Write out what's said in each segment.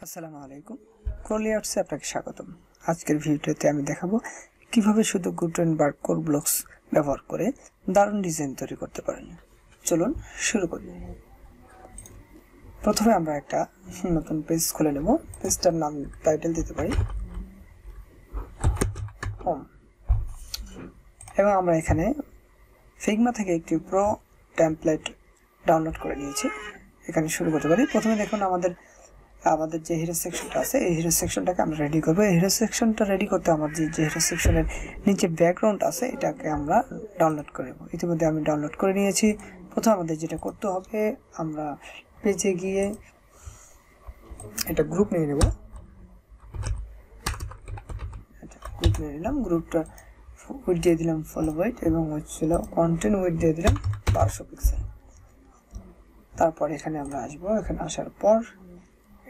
আসসালামু আলাইকুম, কোর লেআউটসে আপনাকে স্বাগতম। আজকের ভিডিওতে আমি দেখাবো কিভাবে শুধু গুটেনবার্গ কোর ব্লকস ব্যবহার করে দারুণ ডিজাইন তৈরি করতে পারেন। চলুন শুরু করি। প্রথমে আমরা একটা নতুন পেজ খুলে নেব। পেজটার নাম টাইটেল দিতে পারি হোম, এবং আমরা এখানে ফিগমা থেকে একটি প্রো টেমপ্লেট ডাউনলোড করে নিয়েছি। এখানে শুরু করতে পারি। প্রথমে দেখুন আমাদের যে হিরো সেকশনটা আছে, এই হিরো সেকশনটাকে আমরা রেডি করবো। এই হিরো সেকশনটা রেডি করতে আমার যে হিরো সেকশনের নিচে ব্যাকগ্রাউন্ড আছে এটাকে আমরা ডাউনলোড করে নেব। ইতিমধ্যে আমি ডাউনলোড করে নিয়েছি। প্রথমে আমাদের যেটা করতে হবে, আমরা পেজে গিয়ে একটা গ্রুপ নিয়ে নেব। গ্রুপ নিয়ে নিলাম। গ্রুপটা উইডথ দিয়ে দিলাম ফলো ওয়েট, এবং হচ্ছিল কন্টেন্ট উইডথ দিয়ে দিলাম 1200 পিক্সেল। তারপর এখানে আমরা আসবো। এখানে আসার পর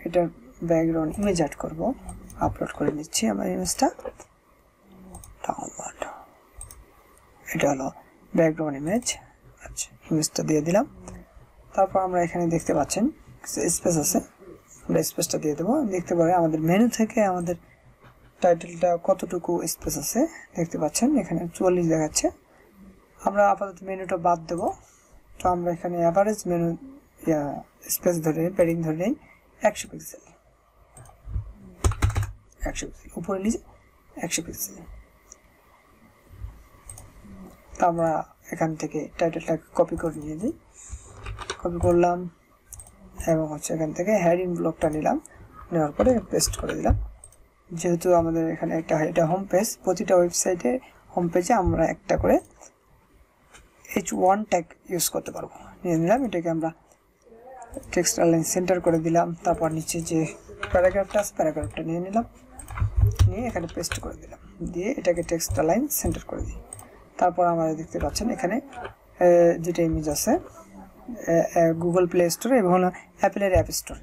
এটা ব্যাকগ্রাউন্ড ইমেজ অ্যাড করব। আপলোড করে নিচ্ছি আমার ইমেজটা। ডাউনলোড, এটা হলো ব্যাকগ্রাউন্ড ইমেজ। আচ্ছা, ইমেজটা দিয়ে দিলাম। তারপর আমরা এখানে দেখতে পাচ্ছেন স্পেস আছে, আমরা স্পেসটা দিয়ে দেবো। দেখতে পারে আমাদের মেনু থেকে আমাদের টাইটেলটা কতটুকু স্পেস আছে দেখতে পাচ্ছেন। এখানে 44 দেখাচ্ছে। আমরা আপাতত মেনুটা বাদ দেব। তো আমরা এখানে অ্যাভারেজ মেনু স্পেস ধরে প্যাডিং ধরে নেই 100 পিক্সেল। 100 পিক্সেল উপরে নিচে 100 পিক্সেল। তো আমরা এখান থেকে টাইটেলটাকে কপি করে নিয়ে দিই। কপি করলাম এবং এখান থেকে হেডিং ব্লকটা নিলাম। নেওয়ার পরে পেস্ট করে দিলাম। যেহেতু আমাদের এখানে এটা হোম পেজ, প্রতিটা ওয়েবসাইটে হোম পেজে আমরা একটা করে H1 ট্যাগ ইউজ করতে পারবো। নিয়ে নিলাম। এটাকে আমরা টেক্সট লাইন সেন্টার করে দিলাম। তারপর নিচে যে প্যারাগ্রাফটা আছে প্যারাগ্রাফটা নিয়ে নিলাম, নিয়ে এখানে পেস্ট করে দিলাম, দিয়ে এটাকে টেক্সট লাইন সেন্টার করে দিই। তারপর আমরা দেখতে পাচ্ছেন এখানে যেটা ইমেজ আছে গুগল প্লে স্টোর এবং হলো অ্যাপেলের অ্যাপ স্টোর,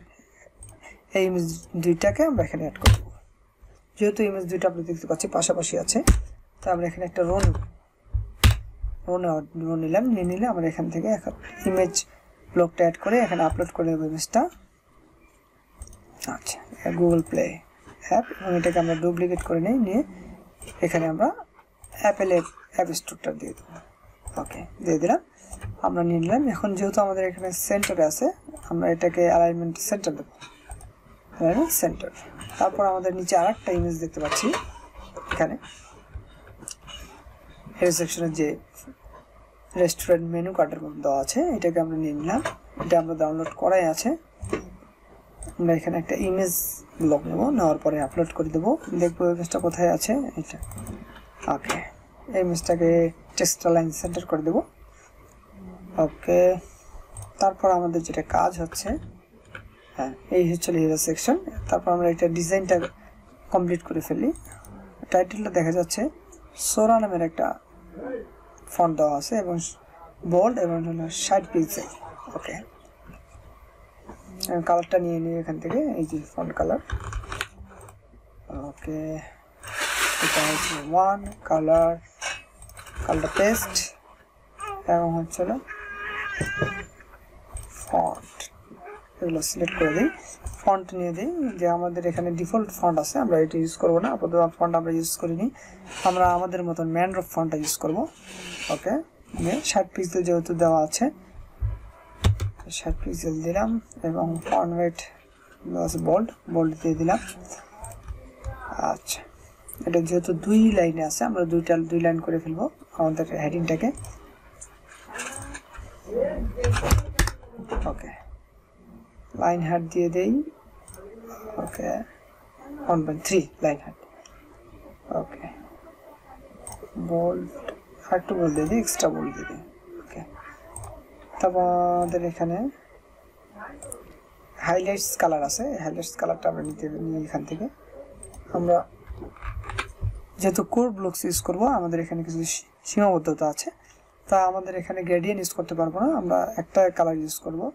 এই ইমেজ দুইটাকে আমরা এখানে অ্যাড করব। যেহেতু ইমেজ দুইটা আপনি দেখতে পাচ্ছি পাশাপাশি আছে, তো আমরা এখানে একটা রো নিলাম। নিয়ে নিলে আমরা এখান থেকে ইমেজ ব্লকটা অ্যাড করে এখানে আপলোড করে দেবো ইমেজটা। আচ্ছা, গুগল প্লে অ্যাপ, এবং এটাকে আমরা ডুপ্লিকেট করে নিয়ে এখানে আমরা অ্যাপেলের অ্যাপ স্টোরটা দিয়ে দেবো। ওকে, দিয়ে দিলাম। আমরা নিয়ে নিলাম। এখন যেহেতু আমাদের এখানে সেন্টারে আছে, আমরা এটাকে অ্যালাইনমেন্ট সেন্টার দেবো, অ্যালাইনমেন্ট সেন্টার। তারপর আমাদের নিচে আর একটা ইমেজ দেখতে পাচ্ছি এখানে হেড সেকশনের যে রেস্টুরেন্ট মেনু কার্ডের মধ্যে দেওয়া আছে, এটাকে আমরা নিয়ে নিলাম। এটা আমরা ডাউনলোড করাই আছে। আমরা এখানে একটা ইমেজ ব্লক নেব, নেওয়ার পরে আপলোড করে দেবো। দেখবো ইমেজটা কোথায় আছে, এটা। ওকে, এই ইমেজটাকে টেক্সট লাইন সেন্টার করে দেবো। ওকে, তারপর আমাদের যেটা কাজ হচ্ছে, হ্যাঁ, এই হচ্ছে হিরো সেকশন। তারপর আমরা এটা ডিজাইনটা কমপ্লিট করে ফেলি। টাইটেলটা দেখা যাচ্ছে সোরা নামের একটা ফন্ট দেওয়া আছে এবং বোল্ড এবং 60 পিক্সেল। ওকে, কালারটা নিয়ে নিই এখান থেকে, এই যে ফন্ট কালার। ওকে, এটা হচ্ছে 1 কালারটা পেস্ট, এবং হচ্ছে ফন্ট, এগুলো সিলেক্ট করে দিই। ফন্ট নিয়ে দিই, যে আমাদের এখানে ডিফল্ট ফন্ট আছে, আমরা এটা ইউজ করবো না। আপাতত ফন্ট আমরা ইউজ করিনি, আমরা আমাদের মতন ম্যানড্রপ ফন্টটা ইউজ করবো। ওকে, 60 পিক্সেল যেহেতু দেওয়া আছে, 60 পিক্সেল দিলাম, এবং ফন্ট ওয়েট বোল্ড দিয়ে দিলাম। আচ্ছা, এটা যেহেতু 2 লাইনে আছে, আমরা 2 লাইন করে ফেলবো আমাদের হেডিংটাকে। ওকে, লাইন হাইট দিয়ে দেই। ওকে, 1/3 লাইন হাইট। ওকে, বোল্ড একটু বোল্ড দিয়ে দিই, এক্সট্রা বোল্ড দিয়ে দিই। ওকে, তারপর আমাদের এখানে হাইলাইটস কালার আছে, হাইলাইটস কালারটা আমরা নিই এখান থেকে। আমরা যেহেতু কোর ব্লকস ইউজ করবো, আমাদের এখানে কিছু সীমাবদ্ধতা আছে, তা আমাদের এখানে গ্রেডিয়েন্ট ইউজ করতে পারবো না। আমরা একটা কালার ইউজ করবো,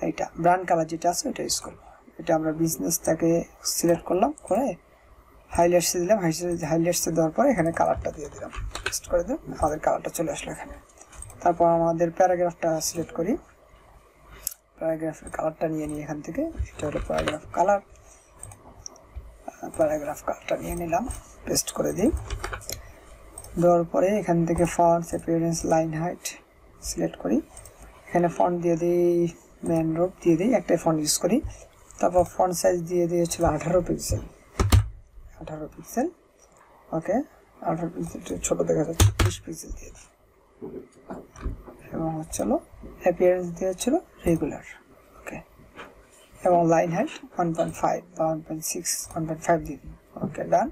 এইটা ব্রাউন কালার যেটা আছে এটা ইউজ করবো। এটা আমরা বিজনেসটাকে সিলেক্ট করলাম, করে হাইলাইটসে দিলাম। হাইলাইটসে দেওয়ার পরে এখানে কালারটা দিয়ে দিলাম, পেস্ট করে দিলাম, আমাদের কালারটা চলে আসলো এখানে। তারপর আমাদের প্যারাগ্রাফটা সিলেক্ট করি। প্যারাগ্রাফের কালারটা নিয়ে নিই এখান থেকে, এটা হলো প্যারাগ্রাফ কালার। প্যারাগ্রাফ কার্ডটা নিয়ে নিলাম, পেস্ট করে দিই। দেওয়ার পরে এখান থেকে fonts, appearance, line height select করি। এখানে ফন্ট দিয়ে দিই, মেন রোড দিয়ে দিই, একটাই ফন্ট ইউজ করি। তারপর ফন্ট সাইজ দিয়ে দিয়েছিল 18 পিক্সেল, 18 পিক্সেল। ওকে, 18 পিক্সেল ছোট দেখা যাচ্ছে, 20 পিক্সেল দিয়ে দিই। এবং হচ্ছিল অ্যাপিয়ারেন্স দিয়েছিল রেগুলার। ওকে, এবং লাইন হাইট 1.5 বা 1.6, 1.5 দিয়ে দিই। ওকে, ডান।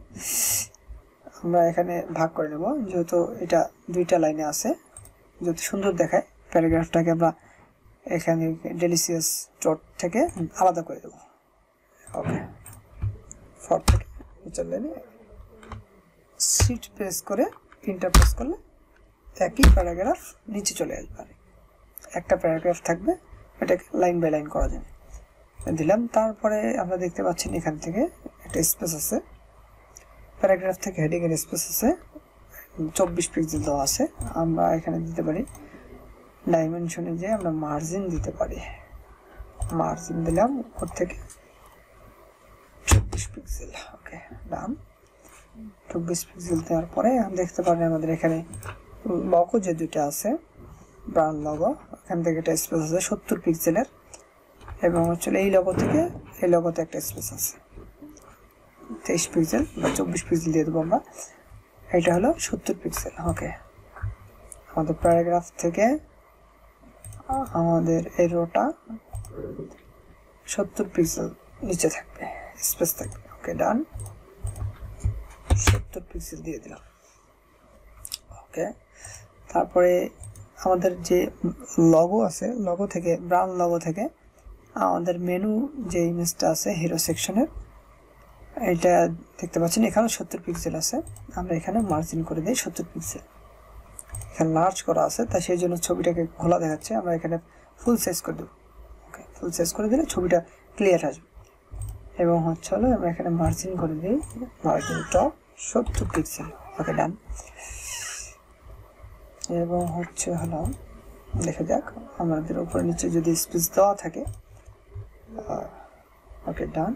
আমরা এখানে ভাগ করে নেব, যেহেতু এটা দুইটা লাইনে আছে, যদি সুন্দর দেখায় প্যারাগ্রাফটাকে আমরা এখানে ডেলিসিয়াস ডট থেকে আলাদা করে দেব। ওকে, ফর থেকে নিচের লাইনে শিট প্রেস করে ইন্টার প্রেস করলে একই প্যারাগ্রাফ নিচে চলে আসবে, একটা প্যারাগ্রাফ থাকবে, এটাকে লাইন বাই লাইন করা যাবে। দিলাম। তারপরে আমরা দেখতে পাচ্ছেন এখান থেকে একটা স্পেস আছে, প্যারাগ্রাফ থেকে হেডিং এর স্পেস আছে, 24 পিক্সেল দেওয়া আছে। আমরা এখানে দিতে পারি ডাইমেনশনে যে আমরা মার্জিন দিতে পারি, মার্জিন দিলাম ওর থেকে 24 পিক্সেল। ওকে, ডান। 24 পিক্সেল দেওয়ার পরে দেখতে পারেন আমাদের এখানে লগো যে দুইটা আছে, ব্রাউন লগো, এখান থেকে একটা স্পেস আছে 70 পিক্সেলের, এবং হচ্ছে এই লগো থেকে এই লগোতে একটা স্পেস আছে 23 পিক্সেল বা 24 পিক্সেল দিয়ে দেবো আমরা। এটা হলো 70 পিক্সেল। ওকে, আমাদের প্যারাগ্রাফ থেকে আমাদের এই রোটা 70 পিক্সেল নিচে থাকবে, স্পেস থাকবে। ওকে, ডান। 70 পিক্সেল দিয়ে দিলাম। ওকে, তারপরে আমাদের যে লগো আছে, লগো থেকে ব্রাউন লগো থেকে আমাদের মেনু যে ইমেজটা আছে হিরো সেকশনের, এটা দেখতে পাচ্ছেন এখানে 70 পিক্সেল আছে। আমরা এখানে মার্জিন করে দিই 70 পিক্সেল, এখানে লার্জ করা আছে, তাই সেই জন্য ছবিটাকে খোলা দেখাচ্ছে। আমরা এখানে ফুল সাইজ করে দেবো। ওকে, ফুল সাইজ করে দিলে ছবিটা ক্লিয়ার আসবে। এবং হচ্ছে হলো আমরা এখানে মার্জিন করে দিই, মার্জিন টপ 70 পিক্সেল। ওকে, ডান। এবং হচ্ছে হলো দেখা যাক আমাদের উপরে নিচে যদি স্পেস দেওয়া থাকে। ওকে, ডান।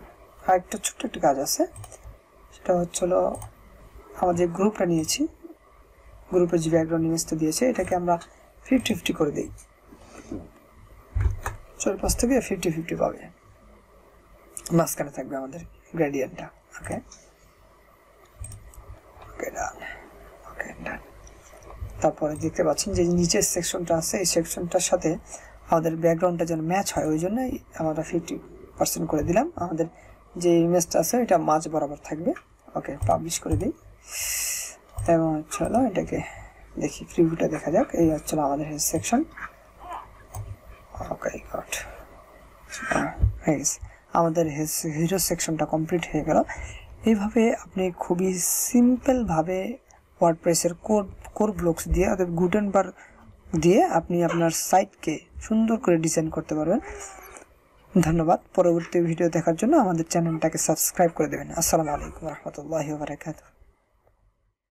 আর একটা ছোট্ট একটা কাজ আছে, সেটা হচ্ছিল আমরা যে গ্রুপটা নিয়েছি, গ্রুপের যে ব্যাকগ্রাউন্ড ইমেজটা দিয়েছে, এটাকে আমরা 50-50 করে দিই, চারপাশ থেকে 50-50 পাবে, মাঝখানে থাকবে আমাদের গ্রেডিয়েন্টটা। ওকে, ওকে, ডান। ওকে, ডান। তারপরে দেখতে পাচ্ছেন যে নিচের সেকশনটা আছে, এই সেকশনটার সাথে আমাদের ব্যাকগ্রাউন্ডটা যেন ম্যাচ হয়, ওই জন্যই আমরা 50% করে দিলাম। আমাদের যে ইমেজটা আছে এটা মাঝ বরাবর থাকবে। ওকে, পাবলিশ করে দিই। এবং চলো এটাকে দেখি, প্রিভিউটা দেখা যাক। এই হচ্ছে আমাদের সেকশন। ওকে, গট, আমাদের হিরো সেকশনটা কমপ্লিট হয়ে গেল। এইভাবে আপনি খুবই সিম্পলভাবে ওয়ার্ডপ্রেসের কোর ব্লকস দিয়ে অর্থাৎ গুটেনবার্গ দিয়ে আপনি আপনার সাইটকে সুন্দর করে ডিজাইন করতে পারবেন। ধন্যবাদ। পরবর্তী ভিডিও দেখার জন্য আমাদের চ্যানেলটাকে সাবস্ক্রাইব করে দেবেন। আসসালামু আলাইকুম ওয়া রাহমাতুল্লাহি ওয়া বারাকাতুহু।